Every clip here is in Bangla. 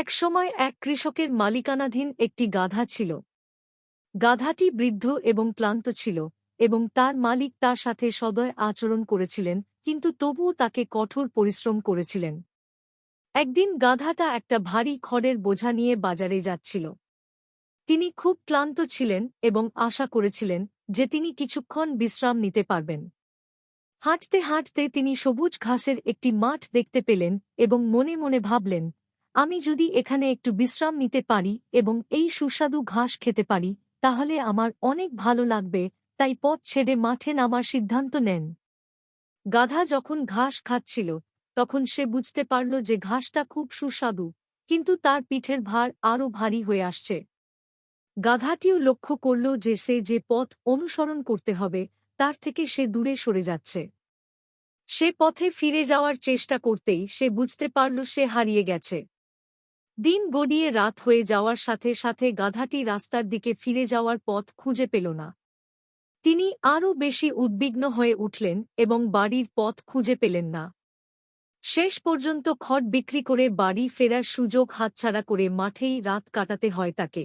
একসময় এক কৃষকের মালিকানাধীন একটি গাধা ছিল। গাধাটি বৃদ্ধ এবং ক্লান্ত ছিল, এবং তার মালিক তার সাথে সদয় আচরণ করেছিলেন, কিন্তু তবুও তাকে কঠোর পরিশ্রম করেছিলেন। একদিন গাধাটা একটা ভারী খড়ের বোঝা নিয়ে বাজারে যাচ্ছিল। তিনি খুব ক্লান্ত ছিলেন এবং আশা করেছিলেন যে তিনি কিছুক্ষণ বিশ্রাম নিতে পারবেন। হাঁটতে হাঁটতে তিনি সবুজ ঘাসের একটি মাঠ দেখতে পেলেন এবং মনে মনে ভাবলেন, আমি যদি এখানে একটু বিশ্রাম নিতে পারি এবং এই সুস্বাদু ঘাস খেতে পারি, তাহলে আমার অনেক ভালো লাগবে। তাই পথ ছেড়ে মাঠে নামার সিদ্ধান্ত নেন। গাধা যখন ঘাস খাচ্ছিল, তখন সে বুঝতে পারল যে ঘাসটা খুব সুস্বাদু, কিন্তু তার পিঠের ভার আরও ভারী হয়ে আসছে। গাধাটিও লক্ষ্য করল যে সে যে পথ অনুসরণ করতে হবে, তার থেকে সে দূরে সরে যাচ্ছে। সে পথে ফিরে যাওয়ার চেষ্টা করতেই সে বুঝতে পারল সে হারিয়ে গেছে। দিন গড়িয়ে রাত হয়ে যাওয়ার সাথে সাথে গাধাটি রাস্তার দিকে ফিরে যাওয়ার পথ খুঁজে পেল না। তিনি আরও বেশি উদ্বিগ্ন হয়ে উঠলেন এবং বাড়ির পথ খুঁজে পেলেন না। শেষ পর্যন্ত খড় বিক্রি করে বাড়ি ফেরার সুযোগ হাতছাড়া করে মাঠেই রাত কাটাতে হয় তাকে।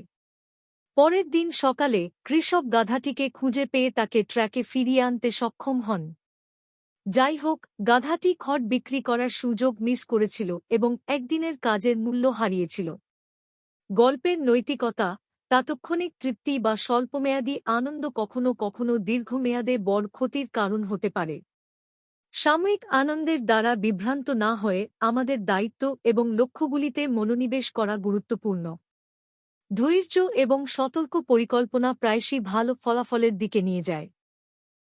পরের দিন সকালে কৃষক গাধাটিকে খুঁজে পেয়ে তাকে ট্র্যাকে ফিরিয়ে আনতে সক্ষম হন। যাই হোক, গাধাটি খড় বিক্রি করার সুযোগ মিস করেছিল এবং একদিনের কাজের মূল্য হারিয়েছিল। গল্পের নৈতিকতা: তাৎক্ষণিক তৃপ্তি বা স্বল্পমেয়াদী আনন্দ কখনও কখনও দীর্ঘমেয়াদে বড় ক্ষতির কারণ হতে পারে। সাময়িক আনন্দের দ্বারা বিভ্রান্ত না হয়ে আমাদের দায়িত্ব এবং লক্ষ্যগুলিতে মনোনিবেশ করা গুরুত্বপূর্ণ। ধৈর্য এবং সতর্ক পরিকল্পনা প্রায়শই ভালো ফলাফলের দিকে নিয়ে যায়।